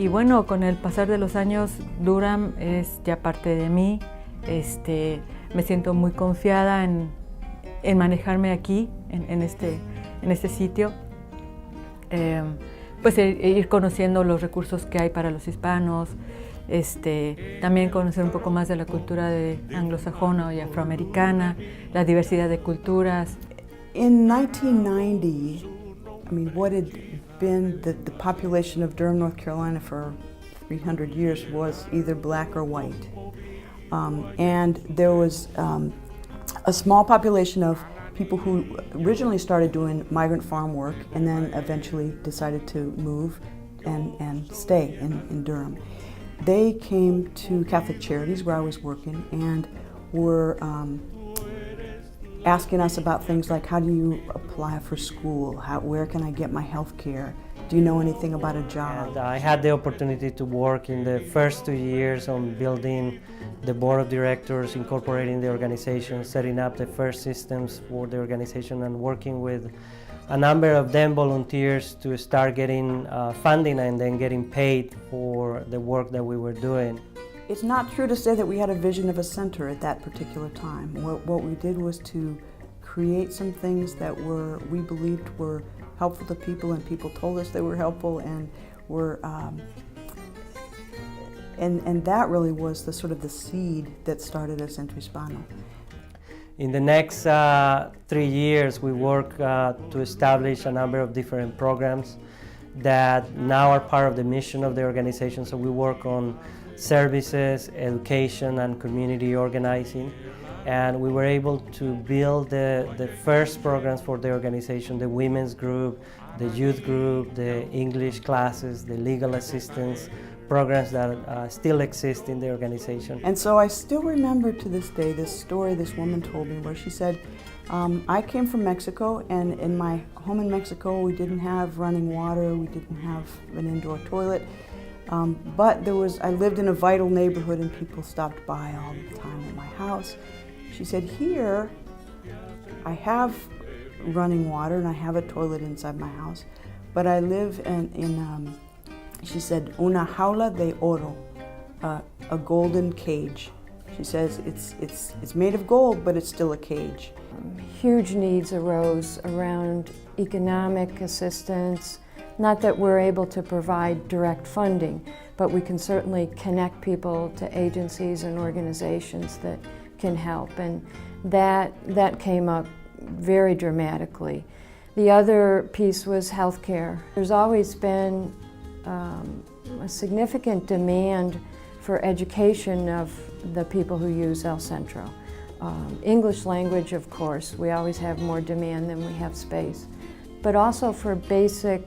Y bueno, con el pasar de los años, Durham es ya parte de mí. Me siento muy confiada en manejarme aquí, en este sitio. Pues ir conociendo los recursos que hay para los hispanos, también conocer un poco más de la cultura anglosajona y afroamericana, la diversidad de culturas. In 1990, I mean, what had been the population of Durham, North Carolina for 300 years was either black or white. And there was a small population of people who originally started doing migrant farm work and then eventually decided to move and stay in Durham. They came to Catholic Charities where I was working and were asking us about things like, how do you apply for school? Where can I get my health care? Do you know anything about a job? And I had the opportunity to work in the first 2 years on building the board of directors, incorporating the organization, setting up the first systems for the organization, and working with a number of them volunteers to start getting funding and then getting paid for the work that we were doing. It's not true to say that we had a vision of a center at that particular time. What we did was to create some things that we believed were helpful to people, and people told us they were helpful, and and that really was the sort of the seed that started at Centro Hispano. In the next 3 years, we work to establish a number of different programs that now are part of the mission of the organization. So we work on services, education, and community organizing. And we were able to build the first programs for the organization, the women's group, the youth group, the English classes, the legal assistance programs that still exist in the organization. And so I still remember to this day this story this woman told me where she said, I came from Mexico, and in my home in Mexico we didn't have running water, we didn't have an indoor toilet, but I lived in a vital neighborhood and people stopped by all the time at my house. She said, here I have running water and I have a toilet inside my house, but I live in she said, una jaula de oro, a golden cage. She says it's made of gold, but it's still a cage. Huge needs arose around economic assistance. Not that we're able to provide direct funding, but we can certainly connect people to agencies and organizations that can help, and that came up very dramatically. The other piece was healthcare. There's always been a significant demand for education of the people who use El Centro. English language, of course, we always have more demand than we have space, but also for basic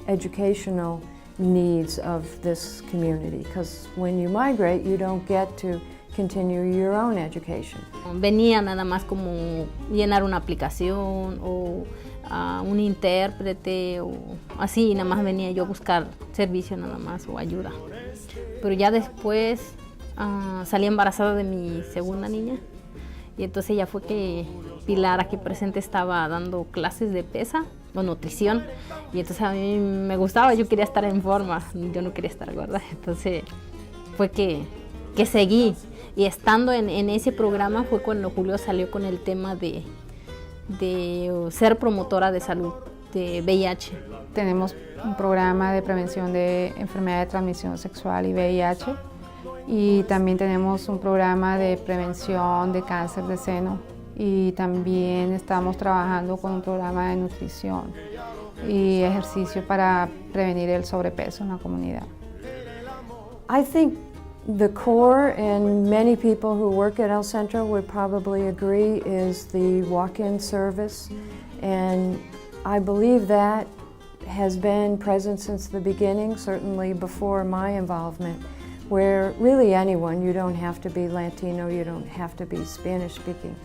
educational needs of this community, because when you migrate, you don't get to continue your own education. Venía nada más como llenar una aplicación o un intérprete o así, nada más venía yo a buscar servicio nada más o ayuda. Pero ya después salí embarazada de mi segunda niña, y entonces ya fue que Pilar aquí presente estaba dando clases de pesa o nutrición, y entonces a mí me gustaba, yo quería estar en forma, yo no quería estar gorda, entonces fue que seguí, y estando en ese programa fue cuando Julio salió con el tema de ser promotora de salud de VIH. Tenemos un programa de prevención de enfermedad de transmisión sexual y VIH, y también tenemos un programa de prevención de cáncer de seno, y también estamos trabajando con un programa de nutrición y ejercicio para prevenir el sobrepeso en la comunidad. I think the core, and many people who work at El Centro would probably agree, is the walk-in service, and I believe that has been present since the beginning, certainly before my involvement, where really anyone, you don't have to be Latino, you don't have to be Spanish speaking,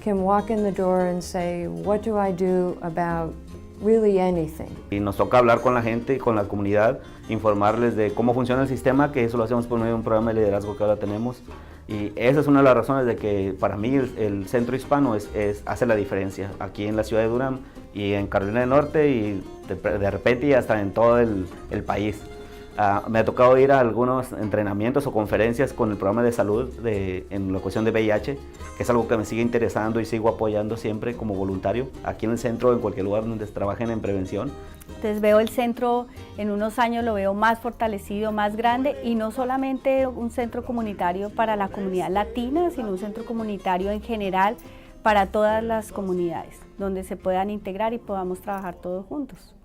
can walk in the door and say, what do I do about really anything? Y nos toca hablar con la gente y con la comunidad, informarles de cómo funciona el sistema, que eso lo hacemos por medio de un programa de liderazgo que ahora tenemos. Y esa es una de las razones de que para mí el Centro Hispano hace la diferencia aquí en la ciudad de Durham y en Carolina del Norte, y de repente hasta en todo el país. Me ha tocado ir a algunos entrenamientos o conferencias con el programa de salud en la cuestión de VIH, que es algo que me sigue interesando y sigo apoyando siempre como voluntario, aquí en el centro o en cualquier lugar donde trabajen en prevención. Entonces veo el centro, en unos años lo veo más fortalecido, más grande, y no solamente un centro comunitario para la comunidad latina, sino un centro comunitario en general para todas las comunidades, donde se puedan integrar y podamos trabajar todos juntos.